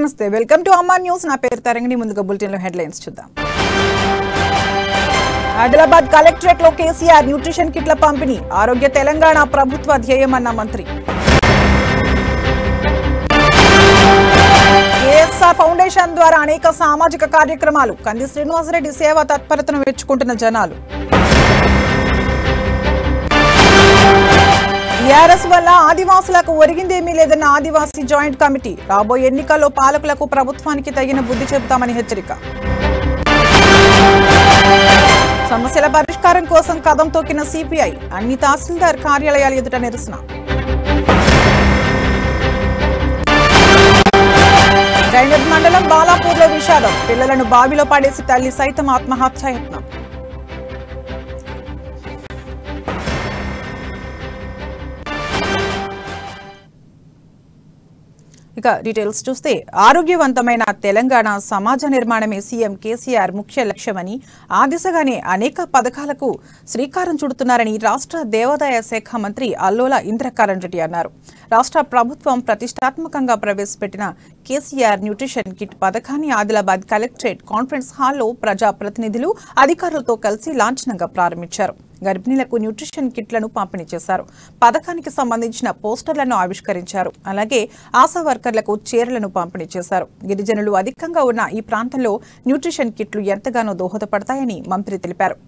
నమస్తే welcome to అమ్మా news నా పేరు తరంగిణి ముందుగా బులెటిన్ లో హెడ్లైన్స్ చూద్దాం ఆదిలాబాద్ కలెక్టరేట్ లో కేసీఆర్ న్యూట్రిషన్ కిట్ల పంపిణీ ఆరోగ్య తెలంగాణ ప్రభుత్వ ధ్యేయమన్న మంత్రి కేఎస్ఆర్ ఫౌండేషన్ ద్వారా అనేక సామాజిక కార్యక్రమాలు కంది శ్రీనివాసరెడ్డి సేవా తత్పరతను మెచ్చుకుంటున్న జనాలు టీఆర్ఎస్ వల్ల ఆదివాసులకు ఒరిగిందేమీ లేదన్న ఆదివాసీ జాయింట్ కమిటీ రాబోయే ఎన్నికల్లో పాలకులకు ప్రభుత్వానికి తగిన బుద్ధి చెబుతామని హెచ్చరిక సమస్యల పరిష్కారం కోసం కదం తొక్కిన సిపిఐ అన్ని తహసీల్దార్ కార్యాలయాల ఎదుట నిరసన జైనబ్ మండలం బాలాపూర్లో విషాదం పిల్లలను బావిలో పడేసి తల్లి సైతం ఆత్మహత్యాయత్నం ఇక డీటెయిల్స్ చూస్తే ఆరోగ్యవంతమైన తెలంగాణ సమాజ నిర్మాణమే సీఎం కేసీఆర్ ముఖ్య లక్ష్యమని ఆ దిశగానే అనేక పథకాలకు శ్రీకారం చుడుతున్నారని రాష్ట్ర దేవాదాయ శాఖ మంత్రి అల్లోల ఇంద్రకరణ్ రెడ్డి అన్నారు. రాష్ట్ర ప్రభుత్వం ప్రతిష్టాత్మకంగా ప్రవేశపెట్టిన కేసీఆర్ న్యూట్రిషన్ కిట్ పథకాన్ని ఆదిలాబాద్ కలెక్టరేట్ కాన్ఫరెన్స్ హాల్లో ప్రజాప్రతినిధులు అధికారులతో కలిసి లాంఛనంగా ప్రారంభించారు. గర్భిణీలకు న్యూట్రిషన్ కిట్లను పంపిణీ చేశారు. పథకానికి సంబంధించిన పోస్టర్లను ఆవిష్కరించారు. అలాగే ఆశా వర్కర్లకు చీరలను పంపిణీ చేశారు. గిరిజనులు అధికంగా ఉన్న ఈ ప్రాంతంలో న్యూట్రిషన్ కిట్లు ఎంతగానో దోహదపడతాయని మంత్రి తెలిపారు.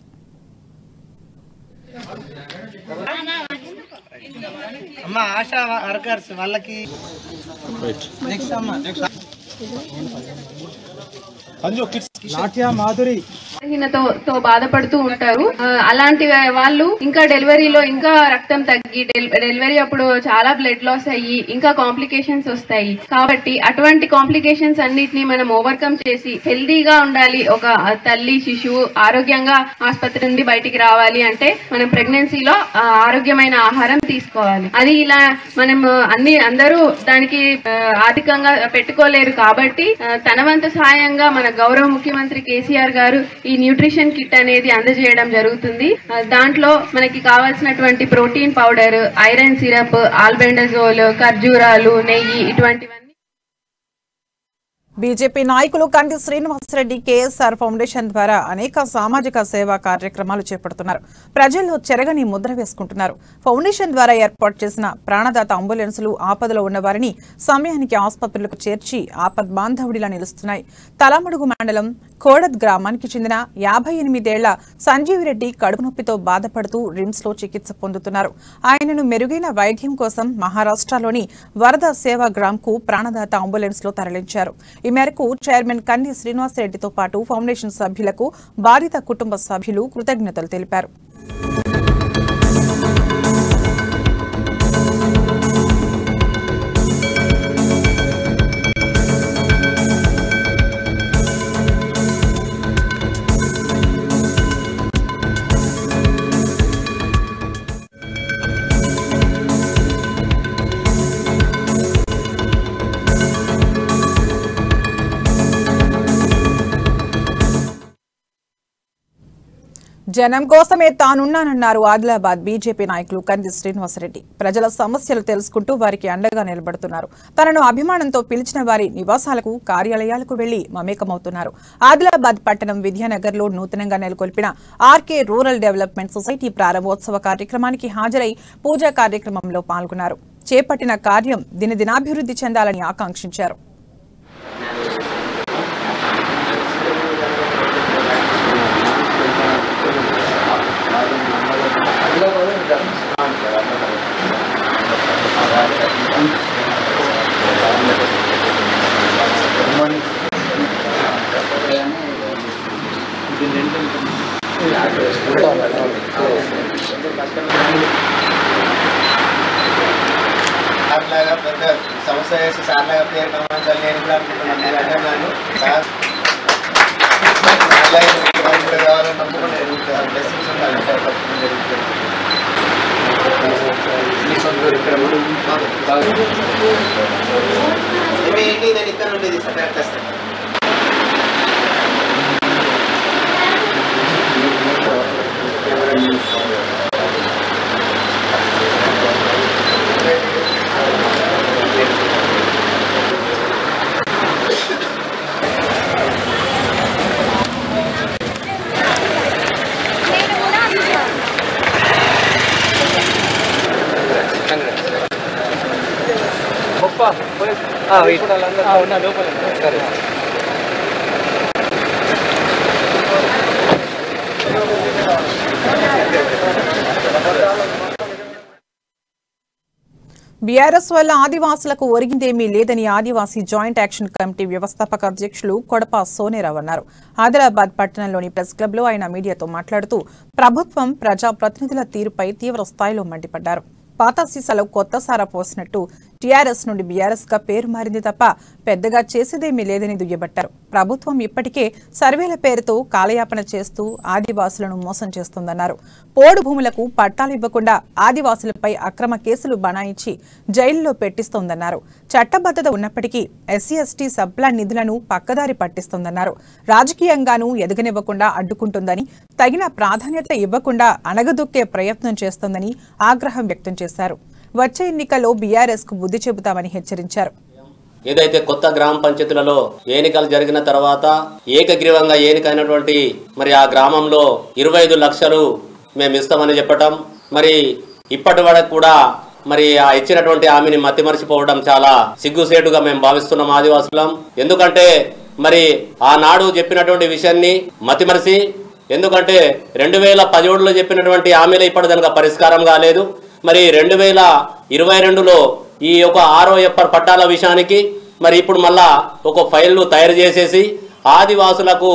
తో బాధపడుతూ ఉంటారు. అలాంటి వాళ్ళు ఇంకా డెలివరీలో ఇంకా రక్తం తగ్గి డెలివరీ అప్పుడు చాలా బ్లడ్ లాస్ అయ్యి ఇంకా కాంప్లికేషన్స్ వస్తాయి. కాబట్టి అటువంటి కాంప్లికేషన్స్ అన్నిటిని మనం ఓవర్కమ్ చేసి హెల్దీగా ఉండాలి. ఒక తల్లి శిశువు ఆరోగ్యంగా ఆసుపత్రి నుండి బయటికి రావాలి అంటే మనం ప్రెగ్నెన్సీలో ఆరోగ్యమైన ఆహారం తీసుకోవాలి. అది ఇలా మనం అందరూ దానికి ఆర్థికంగా పెట్టుకోలేరు. కాబట్టి తన వంతు సహాయంగా మన గౌరవ ముఖ్యమంత్రి కేసీఆర్ గారు ఈ న్యూట్రిషన్ కిట్ అనేది అందజేయడం జరుగుతుంది. దాంట్లో మనకి కావాల్సినటువంటి protein powder, iron syrup, albendazole, ఖర్జూరాలు, నెయ్యి ఇటువంటివన్నీ. బీజేపీ నాయకులు కంది శ్రీనివాసరెడ్డి కేఎస్ఆర్ ఫౌండేషన్ ద్వారా అనేక సామాజిక సేవా కార్యక్రమాలు చేపడుతున్నారు. ప్రజల్లో చెరగని ముద్ర వేసుకుంటున్నారు. ఫౌండేషన్ ద్వారా ఏర్పాటు చేసిన ప్రాణదాత అంబులెన్సులు ఆపదలో ఉన్నవారిని సమయానికి ఆసుపత్రులకు చేర్చి ఆపద్ బాంధవుడిలా నిలుస్తున్నాయి. తలమడుగు మండలం కోడద్ గ్రామానికి చెందిన 58 ఏళ్ల సంజీవిరెడ్డి కడుపు నొప్పితో బాధపడుతూ రిమ్స్ లో చికిత్స పొందుతున్నారు. ఆయనను మెరుగైన వైద్యం కోసం మహారాష్ట్రలోని వరద సేవా గ్రామ్ కు ప్రాణదాత అంబులెన్స్ లో తరలించారు. ఈ మేరకు చైర్మన్ కంది శ్రీనివాసరెడ్డితో పాటు ఫౌండేషన్ సభ్యులకు బాధిత కుటుంబ సభ్యులు కృతజ్ఞతలు తెలిపారు. జనం కోసమే తానున్నానన్నారు ఆదిలాబాద్ బీజేపీ నాయకులు కంది శ్రీనివాసరెడ్డి. ప్రజల సమస్యలు తెలుసుకుంటూ వారికి అండగా నిలబడుతున్నారు. తనను అభిమానంతో పిలిచిన వారి నివాసాలకు, కార్యాలయాలకు వెళ్లి మమేకమవుతున్నారు. ఆదిలాబాద్ పట్టణం విద్యానగర్ లో నూతనంగా నెలకొల్పిన ఆర్కే రూరల్ డెవలప్మెంట్ సొసైటీ ప్రారంభోత్సవ కార్యక్రమానికి హాజరై పూజా కార్యక్రమంలో పాల్గొన్నారు. చేపట్టిన కార్యం దినదినాభివృద్ధి చెందాలని ఆకాంక్షించారు. సమస్య చేసి సార్లాగా పేరు కమాంచాలి నేను కూడా అనుకుంటున్నాను. నేను అంటున్నాను సార్ కావాలని నమ్ముకున్నాను. బ్లెస్సింగ్స్ ఉండాలి. నేను ఇక్కడ నుండి చేస్తాను. బీఆర్ఎస్ వల్ల ఆదివాసులకు ఒరిగిందేమీ లేదని ఆదివాసీ జాయింట్ యాక్షన్ కమిటీ వ్యవస్థాపక అధ్యక్షులు కొడప సోనేరావు అన్నారు. ఆదిలాబాద్ పట్టణంలోని ప్రెస్ క్లబ్ లో ఆయన మీడియాతో మాట్లాడుతూ ప్రభుత్వం ప్రజాప్రతినిధుల తీరుపై తీవ్ర స్థాయిలో మండిపడ్డారు. పాత సీసాలో కొత్త సారా పోసినట్టు టీఆర్ఎస్ నుండి బీఆర్ఎస్ గా పేరు మారింది తప్ప పెద్దగా చేసేదేమీ లేదని దుయ్యబట్టారు. ప్రభుత్వం ఇప్పటికే సర్వేల పేరుతో కాలయాపన చేస్తూ ఆదివాసులను మోసం చేస్తోందన్నారు. పోడు భూములకు పట్టాలు ఇవ్వకుండా ఆదివాసులపై అక్రమ కేసులు బనాయించి జైల్లో పెట్టిస్తోందన్నారు. చట్టబద్ధత ఉన్నప్పటికీ ఎస్సీ ఎస్టీ సబ్ప్లాన్ నిధులను పక్కదారి పట్టిస్తోందన్నారు. రాజకీయంగానూ ఎదగనివ్వకుండా అడ్డుకుంటుందని, తగిన ప్రాధాన్యత ఇవ్వకుండా అణగదొక్కే ప్రయత్నం చేస్తోందని ఆగ్రహం వ్యక్తం చేశారు. వచ్చే ఎన్నికల్లో బీఆర్ఎస్ కు బుద్ధి చెబుతామని హెచ్చరించారు. ఏదైతే కొత్త గ్రామ పంచాయతీలలో ఎన్నికలు జరిగిన తర్వాత ఏకగ్రీవంగా ఎన్నికైనటువంటి మరి ఆ గ్రామంలో 25 లక్షలు మేము ఇస్తామని చెప్పటం, మరి ఇప్పటి వరకు కూడా మరి ఆ ఇచ్చినటువంటి హామీని మతిమరిచిపోవడం చాలా సిగ్గుసేటుగా మేము భావిస్తున్నాం ఆదివాసులం. ఎందుకంటే మరి ఆనాడు చెప్పినటువంటి విషయాన్ని మతిమరిచి, ఎందుకంటే 2017లో చెప్పినటువంటి హామీలు ఇప్పటి దానికి పరిష్కారం కాలేదు. మరి 2022లో ఈ యొక్క 6వ ఎప్పర్ పట్టాల విషయానికి మరి ఇప్పుడు మళ్ళా ఒక ఫైల్ను తయారు చేసేసి ఆదివాసులకు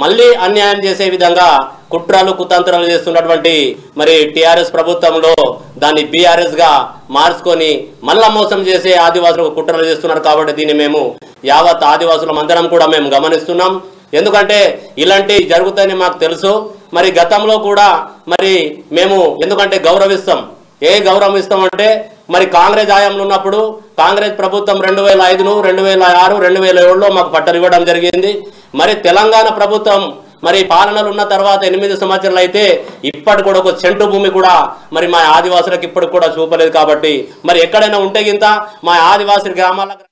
మళ్ళీ అన్యాయం చేసే విధంగా కుట్రలు కుతంత్రాలు చేస్తున్నటువంటి మరి టీఆర్ఎస్ ప్రభుత్వంలో దాన్ని బీఆర్ఎస్ గా మార్చుకొని మళ్ళా మోసం చేసే ఆదివాసులకు కుట్రలు చేస్తున్నారు. కాబట్టి దీన్ని మేము యావత్ ఆదివాసులం అందరం కూడా మేము గమనిస్తున్నాం. ఎందుకంటే ఇలాంటి జరుగుతాయని మాకు తెలుసు. మరి గతంలో కూడా మరి మేము ఎందుకంటే గౌరవిస్తాం. గౌరవం ఇస్తామంటే మరి కాంగ్రెస్ హయాంలో ఉన్నప్పుడు కాంగ్రెస్ ప్రభుత్వం 2005, 2006, 2007లో మాకు పట్టాలు ఇవ్వడం జరిగింది. మరి తెలంగాణ ప్రభుత్వం మరి పాలనలు ఉన్న తర్వాత 8 సంవత్సరాలు అయితే ఇప్పటి కూడా ఒక సెంటు భూమి కూడా మరి మా ఆదివాసులకు ఇప్పటికి కూడా చూపలేదు. కాబట్టి మరి ఎక్కడైనా ఉంటే గింత మా ఆదివాసీ గ్రామాల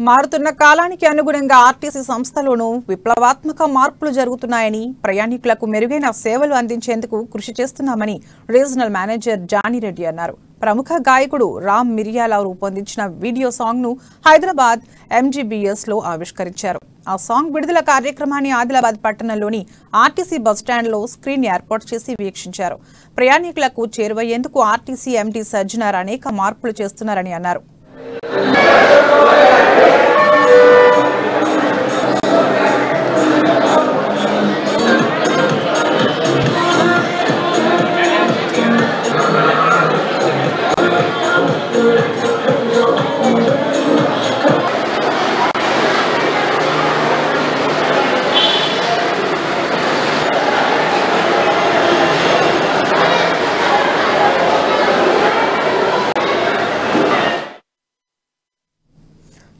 మారుతున్న కాలానికి అనుగుణంగా ఆర్టీసీ సంస్థలోనూ విప్లవాత్మక మార్పులు జరుగుతున్నాయని, ప్రయాణికులకు మెరుగైన సేవలు అందించేందుకు కృషి చేస్తున్నామని రీజనల్ మేనేజర్ జానీరెడ్డి అన్నారు. ప్రముఖ గాయకుడు రామ్ మిరియాల రూపొందించిన వీడియో సాంగ్ ను హైదరాబాద్ ఎంజీబీఎస్ లో ఆవిష్కరించారు. ఆ సాంగ్ విడుదల కార్యక్రమాన్ని ఆదిలాబాద్ పట్టణంలోని ఆర్టీసీ బస్టాండ్ లో స్క్రీన్ ఏర్పాటు చేసి వీక్షించారు. ప్రయాణికులకు చేరువయ్యేందుకు ఆర్టీసీ ఎండీ సజ్జనార్ అనేక మార్పులు చేస్తున్నారని అన్నారు.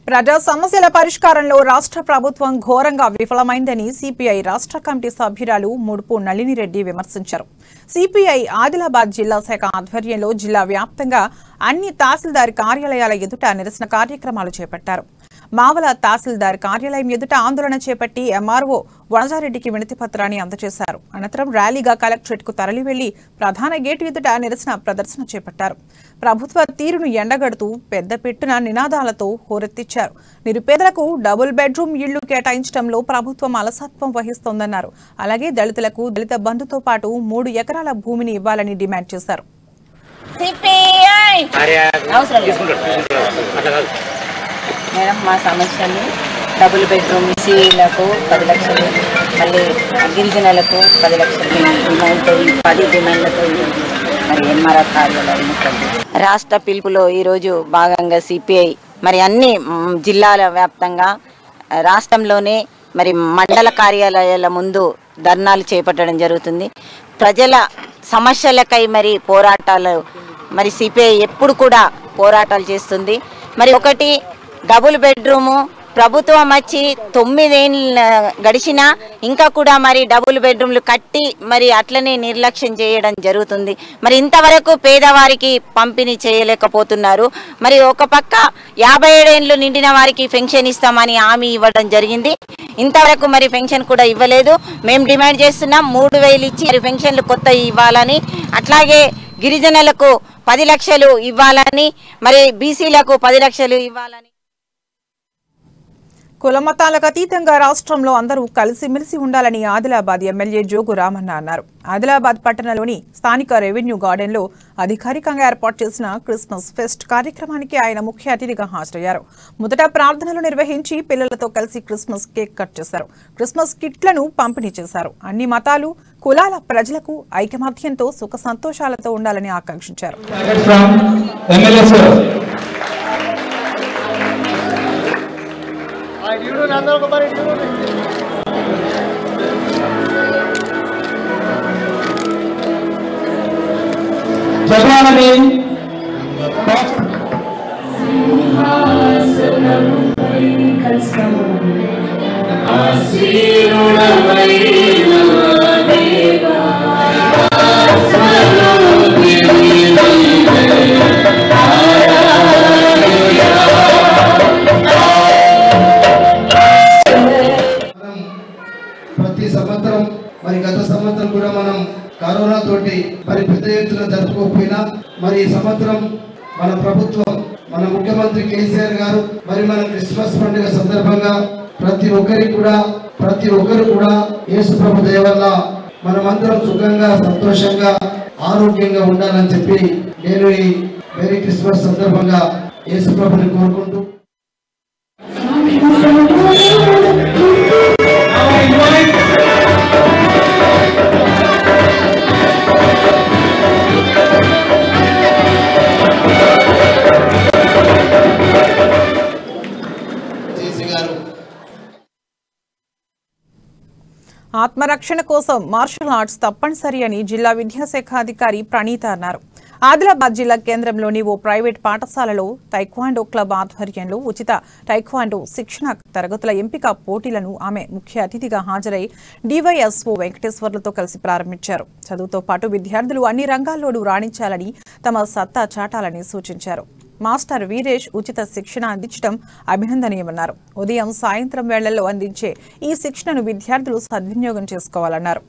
ప్రజా సమస్యల పరిష్కారంలో రాష్ట్ర ప్రభుత్వం ఘోరంగా విఫలమైందని సిపిఐ రాష్ట్ర కమిటీ సభ్యురాలు ముడుపు నళినిరెడ్డి విమర్శించారు. సిపిఐ ఆదిలాబాద్ జిల్లా శాఖ ఆధ్వర్యంలో జిల్లా వ్యాప్తంగా అన్ని తహసీల్దార్ కార్యాలయాల ఎదుట నిరసన కార్యక్రమాలు చేపట్టారు. మావల తహసీల్దార్ కార్యాలయం ఎదుట ఆందోళన చేపట్టి ఎంఆర్ఓ వనజారెడ్డికి వినతి పత్రాన్ని అందజేశారు. అనంతరం ర్యాలీగా కలెక్టరేట్ కు తరలి వెళ్లి ప్రధాన గేటు ఎదుట నిరసన ప్రదర్శన చేపట్టారు. ప్రభుత్వ తీరును ఎండగడుతూ పెద్ద పెట్టున నినాదాలతో హోరెత్తిచ్చారు. నిరుపేదలకు డబుల్ బెడ్రూమ్ ఇళ్లు కేటాయించడంలో ప్రభుత్వం అలసత్వం వహిస్తోందన్నారు. అలాగే దళితులకు దళిత బంధుతో పాటు 3 ఎకరాల భూమిని ఇవ్వాలని డిమాండ్ చేశారు. మేడం, మా సమస్యలు డబుల్ బెడ్రూమ్ సీలకు 10 లక్షలు, మళ్ళీ గిరిజనులకు 10 లక్షలు డిమాండ్తో 10 డిమాండ్లతో మరి ఎంఆర్ఆర్ కార్యాలయం రాష్ట్ర పిలుపులో ఈరోజు భాగంగా సిపిఐ మరి అన్ని జిల్లాల వ్యాప్తంగా రాష్ట్రంలోనే మరి మండల కార్యాలయాల ముందు ధర్నాలు చేపట్టడం జరుగుతుంది. ప్రజల సమస్యలకై మరి పోరాటాలు మరి సిపిఐ ఎప్పుడు కూడా పోరాటాలు చేస్తుంది. మరి ఒకటి డబుల్ బెడ్రూము ప్రభుత్వం వచ్చి 9 ఏళ్ళు గడిచినా ఇంకా కూడా మరి డబుల్ బెడ్రూమ్లు కట్టి మరి అట్లనే నిర్లక్ష్యం చేయడం జరుగుతుంది. మరి ఇంతవరకు పేదవారికి పంపిణీ చేయలేకపోతున్నారు. మరి ఒక పక్క 57 ఏళ్ళు నిండిన వారికి పెన్షన్ ఇస్తామని హామీ ఇవ్వడం జరిగింది. ఇంతవరకు మరి పెన్షన్ కూడా ఇవ్వలేదు. మేము డిమాండ్ చేస్తున్నాం 3000 ఇచ్చి మరి పెన్షన్లు కొత్త ఇవ్వాలని. అట్లాగే గిరిజనులకు 10 లక్షలు ఇవ్వాలని, మరి బీసీలకు 10 లక్షలు ఇవ్వాలని. కులమతాలకు అతీతంగా రాష్ట్రంలో అందరూ కలిసిమెలిసి ఉండాలని ఆదిలాబాద్ ఎమ్మెల్యే జోగు రామన్న అన్నారు. ఆదిలాబాద్ పట్టణంలోని స్థానిక రెవెన్యూ గార్డెన్లో అధికారికంగా ఏర్పాటు చేసిన క్రిస్మస్ ఫెస్ట్ కార్యక్రమానికి ఆయన ముఖ్య అతిథిగా హాజరయ్యారు. మొదట ప్రార్థనలు నిర్వహించి పిల్లలతో కలిసి క్రిస్మస్ కేక్ కట్ చేశారు. క్రిస్మస్ కిట్లను పంపిణీ చేశారు. అన్ని మతాలు కులాల ప్రజలకు ఐకమత్యంతో సుఖ సంతోషాలతో ఉండాలని ఆకాంక్షించారు. ప్రతి సంవత్సరం మరి గత సంవత్సరం కూడా మనం కరోనా తోటి మరి పెద్ద ఎత్తున జరుపుకోకపోయినా మరి ఈ సంవత్సరం మన ప్రభుత్వం మన ముఖ్యమంత్రి కేసీఆర్ గారు మరి మన క్రిస్మస్ పండుగ సందర్భంగా ప్రతి ఒక్కరు కూడా యేసు ప్రభు దయ వల్ల మనమందరం సుఖంగా సంతోషంగా ఆరోగ్యంగా ఉండాలని చెప్పి నేను ఈ మేరీ క్రిస్మస్ సందర్భంగా యేసు ప్రభుని కోరుకుంటూ ఆత్మరక్షణ కోసం మార్షల్ ఆర్ట్స్ తప్పనిసరి అని జిల్లా విద్యాశాఖ అధికారి ప్రణీత అన్నారు. ఆదిలాబాద్ జిల్లా కేంద్రంలోని ఓ ప్రైవేట్ పాఠశాలలో టైక్వాండో క్లబ్ ఆధ్వర్యంలో ఉచిత టైక్వాండో శిక్షణ తరగతుల ఎంపిక పోటీలను ఆమె ముఖ్య అతిథిగా హాజరై డివైఎస్ఓ వెంకటేశ్వర్లతో కలిసి ప్రారంభించారు. చదువుతో పాటు విద్యార్థులు అన్ని రంగాల్లోనూ రాణించాలని, తమ సత్తా చాటాలని సూచించారు. మాస్టర్ వీరేష్ ఉచిత శిక్షణ అందించడం అభినందనీయమన్నారు. ఉదయం సాయంత్రం వేళల్లో అందించే ఈ శిక్షణను విద్యార్థులు సద్వినియోగం చేసుకోవాలన్నారు.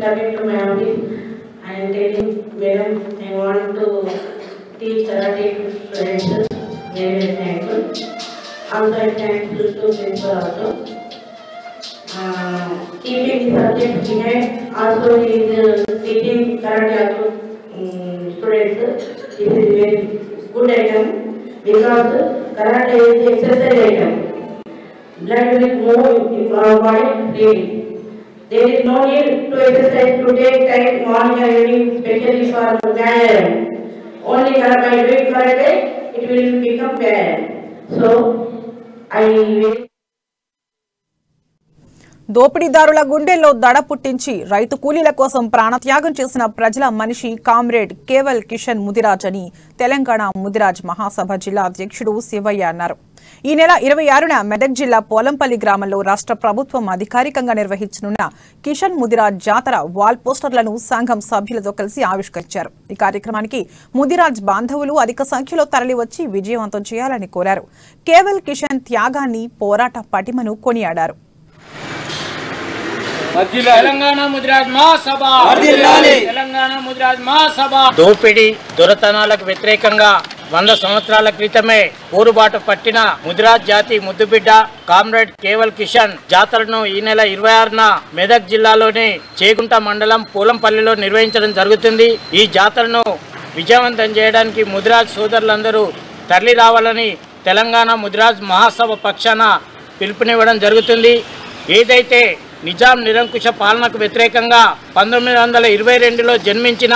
Coming to my office and telling madam I want to teach karate to students. Very thankful. Also I thankful to principal also. Keeping the subject behind, also he is teaching karate also students. This is very good item because karate is exercise item. Blood will move in our body freely. There is no need to exercise to take time morning and evening, especially for వ్యాయామం. Only by doing karate, it will become వ్యాయామం. So, దోపిడీదారుల గుండెల్లో దడ పుట్టించి రైతు కూలీల కోసం ప్రాణత్యాగం చేసిన ప్రజల మనిషి కామ్రేడ్ కేవల్ కిషన్ ముదిరాజ్ అని తెలంగాణ ముదిరాజ్ మహాసభ జిల్లా అధ్యక్షుడు శివయ్య అన్నారు. ఈ నెల 26న మెదక్ జిల్లా పోలంపల్లి గ్రామంలో రాష్ట్ర ప్రభుత్వం అధికారికంగా నిర్వహించనున్న కిషన్ ముదిరాజ్ జాతర వాల్ పోస్టర్లను సంఘం సభ్యులతో కలిసి ఆవిష్కరించారు. ఈ కార్యక్రమానికి ముదిరాజ్ బాంధవులు అధిక సంఖ్యలో తరలివచ్చి విజయవంతం చేయాలని కోరారు. కేవల్ కిషన్ త్యాగాన్ని, పోరాట పటిమను కొనియాడారు. దోపిడీ దురతనాలకు వ్యతిరేకంగా 100 సంవత్సరాల క్రితమే పోరుబాటు పట్టిన ముదిరాజ్ జాతి ముద్దుబిడ్డ కామ్రేడ్ కేవల్ కిషన్ జాతరను ఈ నెల 26న మెదక్ జిల్లాలోని చేగుంట మండలం పోలంపల్లిలో నిర్వహించడం జరుగుతుంది. ఈ జాతరను విజయవంతం చేయడానికి ముదిరాజ్ సోదరులందరూ తరలి రావాలని తెలంగాణ ముదిరాజ్ మహాసభ పక్షాన పిలుపునివ్వడం జరుగుతుంది. ఏదైతే నిజాం నిరంకుశ పాలనకు వ్యతిరేకంగా 1922లో జన్మించిన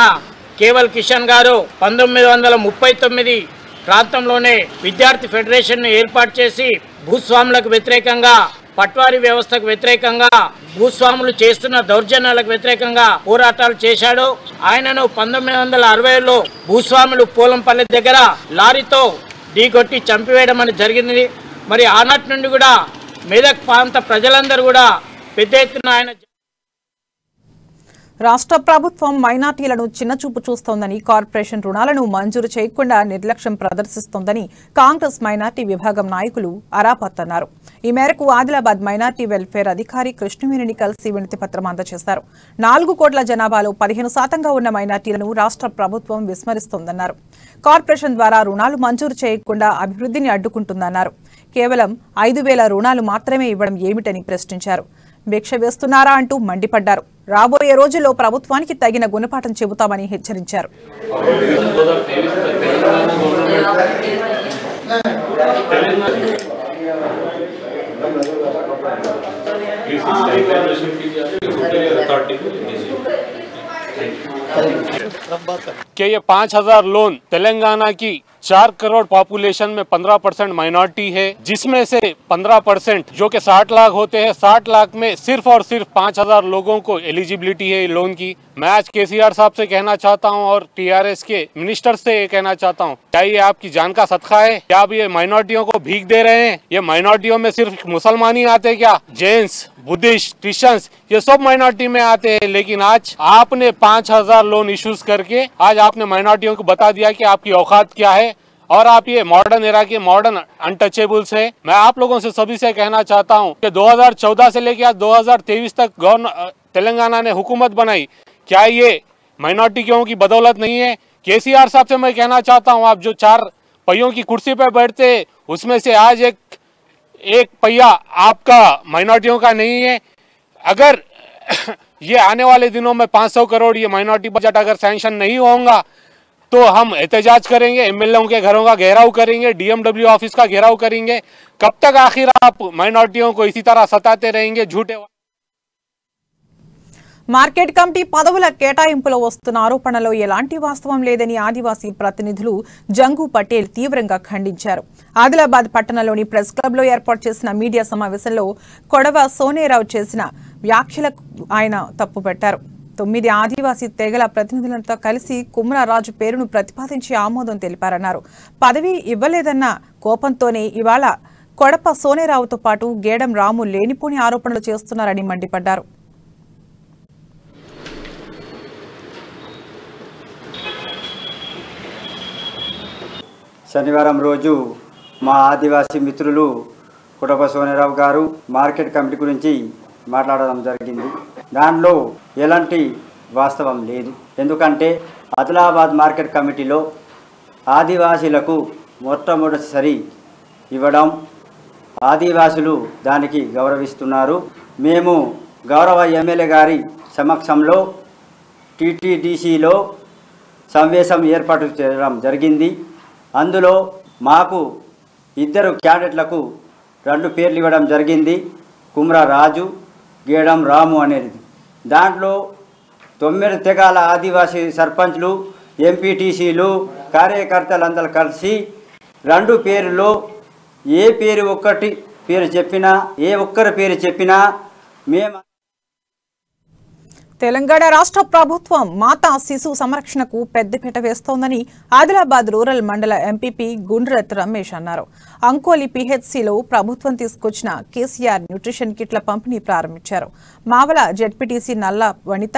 కేవల్ కిషన్ గారు 1939 ప్రాంతంలోనే విద్యార్థి ఫెడరేషన్ను ఏర్పాటు చేసి భూస్వాములకు వ్యతిరేకంగా, పట్వారీ వ్యవస్థకు వ్యతిరేకంగా భూస్వాములు చేస్తున్న దౌర్జన్యాలకు వ్యతిరేకంగా పోరాటాలు చేశాడు. ఆయనను 1960లో భూస్వాములు పోలంపల్లి దగ్గర లారీతో ఢీకొట్టి చంపివేయడం అనేది జరిగింది. మరి ఆనాటి నుండి కూడా మెదక్ ప్రాంత ప్రజలందరూ కూడా పెద్ద ఎత్తున ఆయన రాష్ట్ర ప్రభుత్వం మైనార్టీలను చిన్నచూపు చూస్తోందని, కార్పొరేషన్ రుణాలను మంజూరు చేయకుండా నిర్లక్ష్యం ప్రదర్శిస్తోందని కాంగ్రెస్ మైనార్టీ విభాగం నాయకులు అరాపత్ అన్నారు. ఈ మేరకు ఆదిలాబాద్ మైనార్టీ వెల్ఫేర్ అధికారి కృష్ణవేణిని కలిసి వినతిపత్రం అందజేశారు. 4 కోట్ల జనాభాలో 15% ఉన్న మైనార్టీలను రాష్ట్ర ప్రభుత్వం విస్మరిస్తోందన్నారు. కార్పొరేషన్ ద్వారా రుణాలు మంజూరు చేయకుండా అభివృద్ధిని అడ్డుకుంటుందన్నారు. కేవలం 5,000 రుణాలు మాత్రమే ఇవ్వడం ఏమిటని ప్రశ్నించారు. భిక్ష వేస్తున్నారా అంటూ మండిపడ్డారు. రాబోయే రోజుల్లో ప్రభుత్వానికి తగిన గుణపాఠం చెబుతామని హెచ్చరించారు. कि ये 5,000 लोन तेलंगाना की 4 करोड़ पॉपुलेशन में 15% माइनॉरिटी है, जिसमें से 15% जो कि 60 लाख होते हैं, 60 लाख में सिर्फ और सिर्फ 5,000 लोगों को एलिजिबिलिटी है लोन की। मैं आज केसीआर साहब से कहना चाहता हूं और टीआरएस के मिनिस्टर से ये कहना चाहता हूं, क्या ये आपकी जान का सदका है? क्या आप ये माइनॉरिटियों को भीख दे रहे हैं? ये माइनॉरिटियों में सिर्फ मुसलमान ही आते क्या? जेंट्स, बुद्धिस्ट, क्रिश्चियंस ये सब माइनॉरिटी में आते हैं। लेकिन आज आपने 5,000 लोन इश्यूज करके आज आपने माइनॉरिटियों को बता दिया कि आपकी औकात क्या है और आप ये मॉडर्न एरा के मॉडर्न अनटचेबल्स है। मैं आप लोगों से सभी से कहना चाहता हूं कि 2014 से लेकर आज 2023 तक तेलंगाना ने हुकूमत बनाई, क्या ये माइनॉरिटियों की बदौलत नहीं है? केसीआर साहब से मैं कहना चाहता हूं, आप जो 4 पहियों की कुर्सी पर बैठते उसमें से आज एक पहिया आपका माइनॉरिटियों का नहीं है। अगर ये आने वाले दिनों में 500 करोड़ ये माइनॉरिटी बजट अगर सैंक्शन नहीं होगा तो हम एहतजाज करेंगे, एमएलए के घरों का घेराव करेंगे, डीएमडब्ल्यू ऑफिस का घेराव करेंगे। कब तक आखिर आप माइनॉरिटियों को इसी तरह सताते रहेंगे? झूठे మార్కెట్ కమిటీ పదవుల కేటాయింపులో వస్తున్న ఆరోపణలో ఎలాంటి వాస్తవం లేదని ఆదివాసీ ప్రతినిధులు జంగు పటేల్ తీవ్రంగా ఖండించారు. ఆదిలాబాద్ పట్టణంలోని ప్రెస్ క్లబ్లో ఏర్పాటు చేసిన మీడియా సమావేశంలో కొడవ సోనేరావు చేసిన వ్యాఖ్యలకు ఆయన తప్పుపట్టారు. 9 ఆదివాసీ తెగల ప్రతినిధులతో కలిసి కుమ్రారాజు పేరును ప్రతిపాదించి ఆమోదం తెలిపారన్నారు. పదవి ఇవ్వలేదన్న కోపంతోనే ఇవాళ కొడప సోనేరావుతో పాటు గేడం రాము లేనిపోని ఆరోపణలు చేస్తున్నారని మండిపడ్డారు. శనివారం రోజు మా ఆదివాసీ మిత్రులు కొడప సోనేరావు గారు మార్కెట్ కమిటీ గురించి మాట్లాడడం జరిగింది. దానిలో ఎలాంటి వాస్తవం లేదు. ఎందుకంటే ఆదిలాబాద్ మార్కెట్ కమిటీలో ఆదివాసీలకు మొట్టమొదటిసారి ఇవ్వడం, ఆదివాసులు దానికి గౌరవిస్తున్నారు. మేము గౌరవ ఎమ్మెల్యే గారి సమక్షంలో టీటీడీసీలో సమావేశం ఏర్పాటు చేయడం జరిగింది. అందులో మాకు 2 క్యాండిడేట్లకు 2 పేర్లు ఇవ్వడం జరిగింది, కుమ్రారాజు, గేడం రాము అనేది. దాంట్లో 9 తెగాల ఆదివాసీ సర్పంచ్లు, ఎంపీటీసీలు, కార్యకర్తలందరూ కలిసి 2 పేర్లలో ఏ పేరు ఒక్కటి పేరు చెప్పినా, ఏ ఒక్కరి పేరు చెప్పినా మేము తెలంగాణ రాష్ట్ర ప్రభుత్వం మాతా శిశు సంరక్షణకు పెద్దపీట వేస్తోందని ఆదిలాబాద్ రూరల్ మండల ఎంపీపీ గుండ్రత్ రమేష్ అన్నారు. అంకోలి పీహెచ్సీలో ప్రభుత్వం తీసుకొచ్చిన కేసీఆర్ న్యూట్రిషన్ కిట్ల పంపిణీ ప్రారంభించారు. Mavala ZPTC Nalla Vanitha,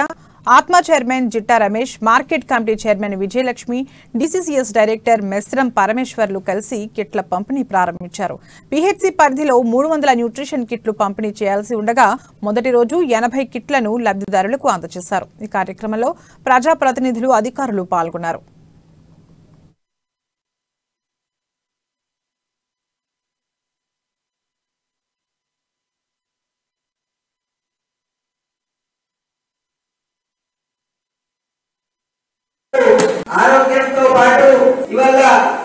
ATMA chairman Jitta Ramesh, market committee chairman Vijayalakshmi, DCCS director Mesram Parameshwarlu కలిసి కిట్ల పంపిణీ ప్రారంభించారు. పీహెచ్సీ పరిధిలో 300 న్యూట్రిషన్ కిట్లు పంపిణీ చేయాల్సి ఉండగా మొదటి రోజు 80 కిట్లను లబ్ధిదారులకు అందజేశారు. ఈ కార్యక్రమంలో ప్రజాప్రతినిధులు, అధికారులు పాల్గొన్నారు. ఆరోగ్యంతో పాటు ఇవాళ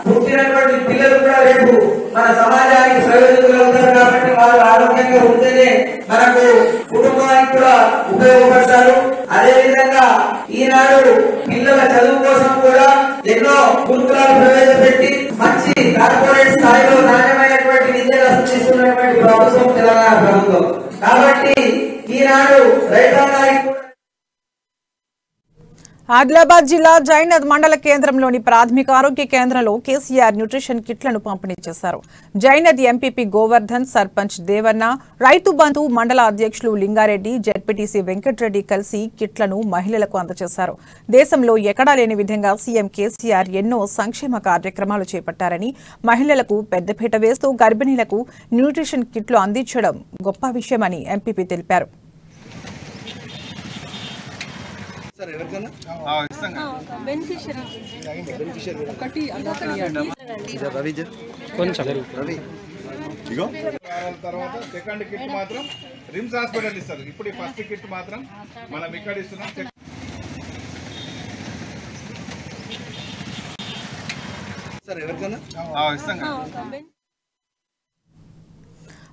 పుట్టినటువంటి పిల్లలు కూడా రేపు మన సమాజానికి ప్రయోజకులు అవుతారు. కాబట్టి వాళ్ళు ఆరోగ్యంగా ఉంటేనే మనకు కుటుంబానికి కూడా ఉపయోగపడతారు. అదే విధంగా ఈనాడు పిల్లల చదువు కోసం కూడా ఎన్నో గురుకులాలు ప్రవేశపెట్టి మంచి కార్పొరేట్ స్థాయిలో నాణ్యమైనటువంటి విద్యను అందిస్తున్నటువంటి ప్రభుత్వం తెలంగాణ ప్రభుత్వం. కాబట్టి ఈనాడు రైతాంగానికి కూడా ఆదిలాబాద్ జిల్లా జైనద్ మండల కేంద్రంలోని ప్రాథమిక ఆరోగ్య కేంద్రంలో కేసీఆర్ న్యూట్రిషన్ కిట్లను పంపిణీ చేశారు. జైనద్ ఎంపీపీ గోవర్ధన్, సర్పంచ్ దేవన్న, రైతు బంధు మండల అధ్యక్షులు లింగారెడ్డి, జెడ్పీటీసీ వెంకటరెడ్డి కలిసి కిట్లను మహిళలకు అందజేశారు. దేశంలో ఎక్కడా లేని విధంగా సీఎం కేసీఆర్ ఎన్నో సంక్షేమ కార్యక్రమాలు చేపట్టారని, మహిళలకు పెద్దపీట వేస్తూ గర్భిణీలకు న్యూట్రిషన్ కిట్లు అందించడం గొప్ప విషయమని ఎంపీపీ తెలిపారు. తర్వాత సెకండ్ కిట్ మాత్రం రిమ్స్ హాస్పిటల్ ఇస్తారు. ఇప్పుడు ఈ ఫస్ట్ కిట్ మాత్రం మనం ఇక్కడ ఇస్తున్నాం.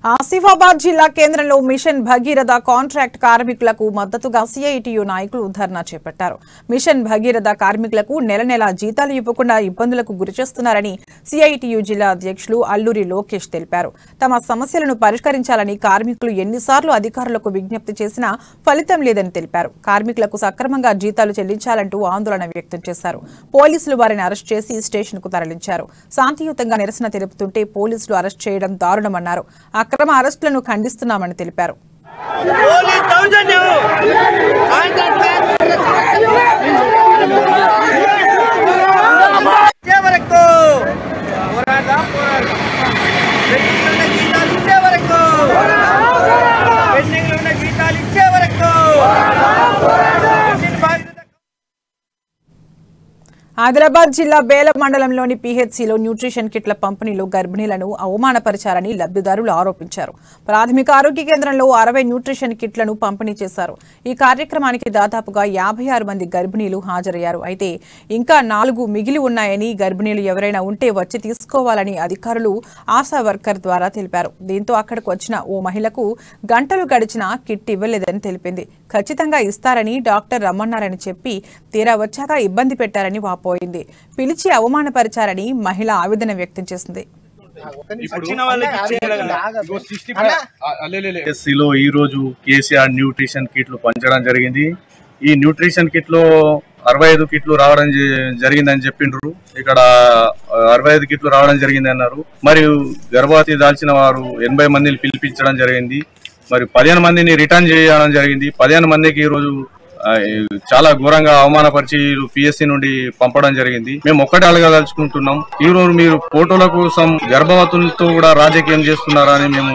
ఆసిఫాబాద్ జిల్లా కేంద్రంలో మిషన్ భగీరథ కాంట్రాక్ట్ కార్మికులకు మద్దతుగా సిఐటియు నాయకులు ధర్నా చేపట్టారు. మిషన్ భగీరథ కార్మికులకు నెల నెలా జీతాలు ఇవ్వకుండా ఇబ్బందులకు గురిచేస్తున్నారని సిఐటియు జిల్లా అధ్యక్షులు అల్లూరి లోకేష్ తెలిపారు. తమ సమస్యలను పరిష్కరించాలని కార్మికులు ఎన్నిసార్లు అధికారులకు విజ్ఞప్తి చేసినా ఫలితం లేదని తెలిపారు. కార్మికులకు సక్రమంగా జీతాలు చెల్లించాలంటూ ఆందోళన వ్యక్తం చేశారు. పోలీసులు వారిని అరెస్ట్ చేసి స్టేషన్కు తరలించారు. శాంతియుతంగా నిరసన తెలుపుతుంటే పోలీసులు అరెస్ట్ చేయడం దారుణమన్నారు. అక్రమ అరెస్టులను ఖండిస్తున్నామని తెలిపారు. ఆదిలాబాద్ జిల్లా బేల మండలంలోని పీహెచ్సీలో న్యూట్రిషన్ కిట్ల పంపిణీలో గర్భిణీలను అవమానపరిచారని లబ్ధిదారులు ఆరోపించారు. ప్రాథమిక ఆరోగ్య కేంద్రంలో 60 న్యూట్రిషన్ కిట్లను పంపిణీ చేశారు. ఈ కార్యక్రమానికి దాదాపుగా 56 మంది గర్భిణీలు హాజరయ్యారు. అయితే ఇంకా 4 మిగిలి ఉన్నాయని, గర్భిణీలు ఎవరైనా ఉంటే వచ్చి తీసుకోవాలని అధికారులు ఆశా వర్కర్ ద్వారా తెలిపారు. దీంతో అక్కడికి వచ్చిన ఓ మహిళకు గంటలు గడిచినా కిట్ ఇవ్వలేదని తెలిపింది. ఖచ్చితంగా ఇస్తారని డాక్టర్ రమ్మన్నారని చెప్పి తీరా వచ్చాక ఇబ్బంది పెట్టారని వాపోయింది. పిలిచి అవమానపరిచారని మహిళ ఆవేదన వ్యక్తం చేసింది. ఈ రోజు కేసీఆర్ న్యూట్రిషన్ కిట్లు పంచడం జరిగింది. ఈ న్యూట్రిషన్ కిట్లో 65 కిట్లు రావడం జరిగిందని చెప్పిండ్రు. ఇక్కడ 65 కిట్లు రావడం జరిగింది అన్నారు. మరియు గర్భవతి దాల్చిన వారు 80 మందిని పిలిపించడం జరిగింది. మరి 15 మందిని రిటర్న్ చేయడం జరిగింది. 15 మందికి ఈ రోజు చాలా ఘోరంగా అవమానపరిచి పిఎస్సి నుండి పంపడం జరిగింది. మేము ఒక్కటే అడగదలుచుకుంటున్నాం, ఈ రోజు మీరు ఫోటోల కోసం గర్భవతులతో కూడా రాజకీయం చేస్తున్నారా అని మేము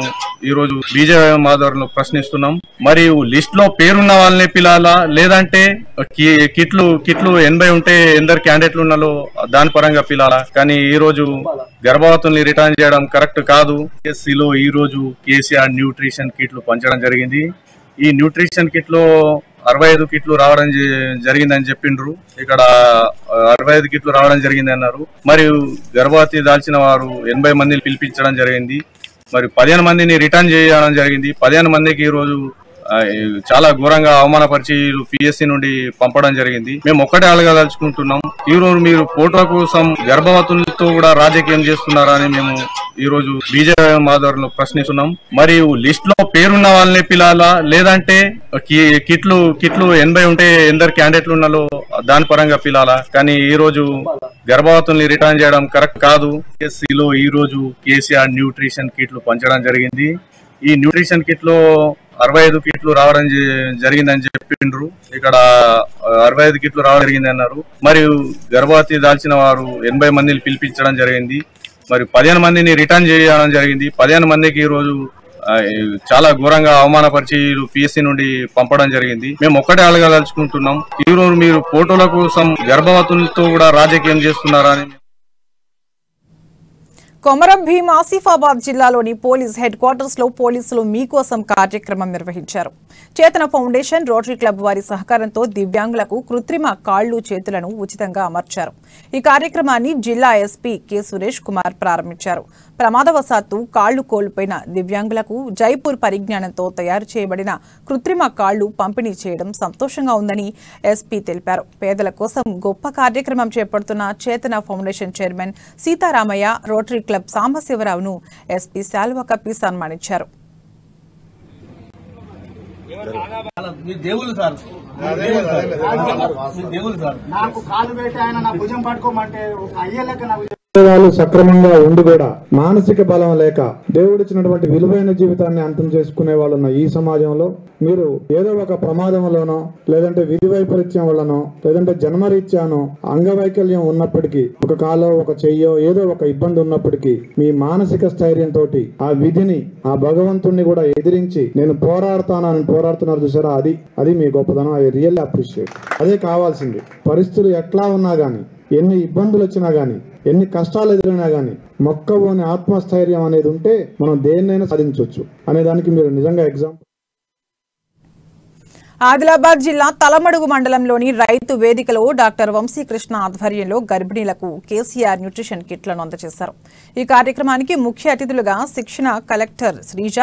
ఈ రోజు బీజేపీ ఆధ్వర్యంలో ప్రశ్నిస్తున్నాం. మరియు లిస్ట్ లో పేరున్న వాళ్ళని పిలాలా, లేదంటే కిట్లు 80 ఉంటే ఎందరు క్యాండిడేట్లు ఉన్నాలో దాని పరంగా పిలాలా. కానీ ఈ రోజు గర్భవతుల్ని రిటర్న్ చేయడం కరెక్ట్ కాదు. పిఎస్సిలో ఈ రోజు కేసీఆర్ న్యూట్రిషన్ కిట్లు పంచడం జరిగింది. ఈ న్యూట్రిషన్ కిట్లో 65 కిట్లు రావడం జరిగిందని చెప్పిండ్రు. ఇక్కడ 65 కిట్లు రావడం జరిగింది అన్నారు. మరియు గర్భవతి దాల్చిన వారు 80 మందిని పిలిపించడం జరిగింది. మరి 15 మందిని రిటర్న్ చేయడం జరిగింది. 15 మందికి ఈ రోజు చాలా ఘోరంగా అవమానపరిచి పిఎస్సి నుండి పంపడం జరిగింది. మేము ఒక్కటే అడగదలుచుకుంటున్నాం, ఈ రోజు మీరు ఫోటోల కోసం గర్భవతులతో కూడా రాజకీయం చేస్తున్నారా అని మేము ఈ రోజు బీజేపీ ఆధ్వర్యంలో ప్రశ్నిస్తున్నాం. మరియు లిస్ట్ లో పేరున్న వాళ్ళని పిలాలా, లేదంటే కిట్లు 80 ఉంటే ఎందరు క్యాండిడేట్లు ఉన్నాలో దాని పరంగా పిలాలా. కానీ ఈ రోజు గర్భవతుల్ని రిటర్న్ చేయడం కరెక్ట్ కాదు. పిఎస్సిలో ఈ రోజు కేసీఆర్ న్యూట్రిషన్ కిట్లు పంచడం జరిగింది. ఈ న్యూట్రిషన్ కిట్లో 65 కిట్లు రావడం జరిగిందని చెప్పిండ్రు. ఇక్కడ 65 కిట్లు రావడం జరిగింది అన్నారు. మరియు గర్భవతి దాల్చిన వారు 80 మందిని పిలిపించడం జరిగింది. మరి 15 మందిని రిటర్న్ చేయడం జరిగింది. 15 మందికి ఈ రోజు చాలా ఘోరంగా అవమానపరిచి పిఎస్సి నుండి పంపడం జరిగింది. మేము ఒక్కటే అడగదలుచుకుంటున్నాం, ఈ రోజు మీరు ఫోటోల కోసం గర్భవతులతో కూడా రాజకీయం చేస్తున్నారా అని. కొమరం భీం ఆసిఫాబాద్ జిల్లాలోని పోలీస్ హెడ్ క్వార్టర్స్ లో పోలీసులు మీకోసం కార్యక్రమం నిర్వహించారు. చేతన ఫౌండేషన్, రోటరీ క్లబ్ వారి సహకారంతో దివ్యాంగులకు కృత్రిమ కాళ్లు, చేతులను ఉచితంగా అమర్చారు. ఈ కార్యక్రమాన్ని జిల్లా ఎస్పీ కె సురేష్ కుమార్ ప్రారంభించారు. ప్రమాదవశాత్తు కాళ్లు కోల్పోయిన దివ్యాంగులకు జైపూర్ పరిజ్ఞానంతో తయారు చేయబడిన కృత్రిమ కాళ్లు పంపిణీ చేయడం సంతోషంగా ఉందని ఎస్పీ తెలిపారు. పేదల కోసం గొప్ప కార్యక్రమం చేపడుతున్న Chetana foundation chairman Seetharamaiah, rotary club సాంబశివరావును ఎస్పీ శాల్వ కప్పి సన్మానించారు. దేవుళ్ళు సార్ దేవుళ్ళు సార్ నాకు కాలు పెట్టి ఆయన నా భుజం పట్టుకోమంటే ఒక అయ్యేలక నాకు వాళ్ళు సక్రమంగా ఉండి కూడా మానసిక బలం లేక దేవుడిచ్చినటువంటి విలువైన జీవితాన్ని అంతం చేసుకునే వాళ్ళు ఉన్న ఈ సమాజంలో మీరు ఏదో ఒక ప్రమాదంలోనో లేదంటే విధి వైపరీత్యం వల్లనో లేదంటే జన్మరీత్యానో అంగవైకల్యం ఉన్నప్పటికీ ఒక కాలో ఒక చెయ్యో ఏదో ఒక ఇబ్బంది ఉన్నప్పటికీ మీ మానసిక స్థైర్యంతో ఆ విధిని ఆ భగవంతుణ్ణి కూడా ఎదిరించి నేను పోరాడుతానని పోరాడుతున్నారు చూసారా, అది మీ గొప్పదనం. I really appreciate. అదే కావాల్సింది. పరిస్థితులు ఎట్లా ఉన్నా గానీ, ఎన్ని ఇబ్బందులు వచ్చినా గానీ, ఎన్ని కష్టాలు ఎదురైనా గానీ మొక్కవోని ఆత్మస్థైర్యం అనేది ఉంటే మనం దేన్నైనా సాధించవచ్చు అనే దానికి మీరు నిజంగా ఎగ్జాంపుల్. ఆదిలాబాద్ జిల్లా తలమడుగు మండలంలోని రైతు వేదికలో డాక్టర్ వంశీకృష్ణ ఆధ్వర్యంలో గర్భిణీలకు కేసీఆర్ న్యూట్రిషన్ కిట్లను అందజేశారు. ఈ కార్యక్రమానికి ముఖ్య అతిథులుగా శిక్షణ కలెక్టర్ శ్రీజ,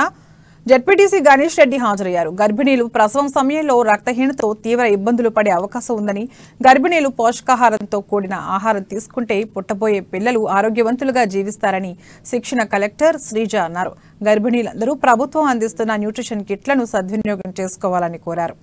జెడ్పీటీసీ గణేష్ రెడ్డి హాజరయ్యారు. గర్భిణీలు ప్రసవం సమయంలో రక్తహీనతతో తీవ్ర ఇబ్బందులు పడే అవకాశం ఉందని, గర్భిణీలు పోషకాహారంతో కూడిన ఆహారం తీసుకుంటే పుట్టబోయే పిల్లలు ఆరోగ్యవంతులుగా జీవిస్తారని శిక్షణ కలెక్టర్ శ్రీజ అన్నారు. గర్భిణీలందరూ ప్రభుత్వం అందిస్తున్న న్యూట్రిషన్ కిట్లను సద్వినియోగం చేసుకోవాలని కోరారు.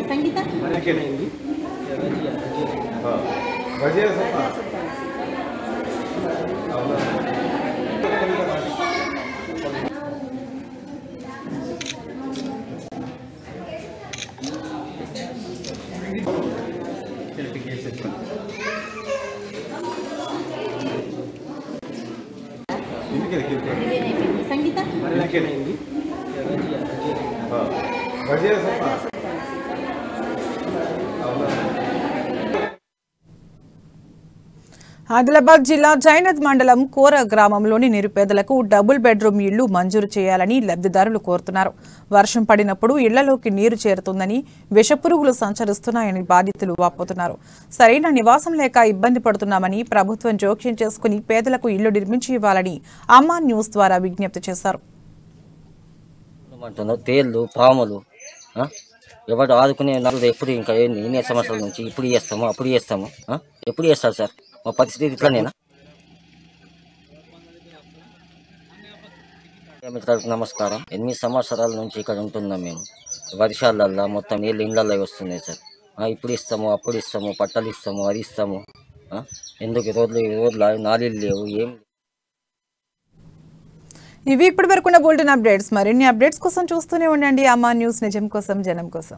సంగీత సంగీత సంగీత ఆదిలాబాద్ జిల్లా జైనద్ మండలం కోర గ్రామంలోని నిరుపేదలకు డబుల్ బెడ్రూమ్ ఇళ్లు మంజూరు చేయాలని లబ్ధిదారులు కోరుతున్నారు. వర్షం పడినప్పుడు ఇళ్లలోకి నీరు చేరుతుందని, విషపురుగులు సంచరిస్తున్నాయని బాధితులు వాపోతున్నారు. సరైన నివాసం లేక ఇబ్బంది పడుతున్నామని ప్రభుత్వం జోక్యం చేసుకుని పేదలకు ఇళ్లు నిర్మించి ఇవ్వాలని అమ్మా న్యూస్ ద్వారా విజ్ఞప్తి చేశారు. తేళ్లు, పాములు ఎవరు ఆదుకునే ఎప్పుడు ఇంకా ఎన్ని సంవత్సరాల నుంచి ఇప్పుడు చేస్తాము అప్పుడు చేస్తాము ఎప్పుడు చేస్తారు సార్? మా పరిస్థితి ఇట్లానేనా? మిత్రులకు నమస్కారం. 8 సంవత్సరాల నుంచి ఇక్కడ ఉంటున్నాం మేము. వర్షాలల్లో మొత్తం నీళ్ళు ఇళ్ళల్లో వస్తున్నాయి సార్. ఇప్పుడు ఇస్తాము అప్పుడు ఇస్తాము, పట్టలు ఇస్తాము, అది ఇస్తాము. ఎందుకు రోడ్లు నాలీలు లేవు, ఏం. ఇవి ఇప్పటి వరకున్న బులెటిన్ అప్డేట్స్. మరిన్ని అప్డేట్స్ కోసం చూస్తూనే ఉండండి అమ్మా న్యూస్, నిజం కోసం జనం కోసం.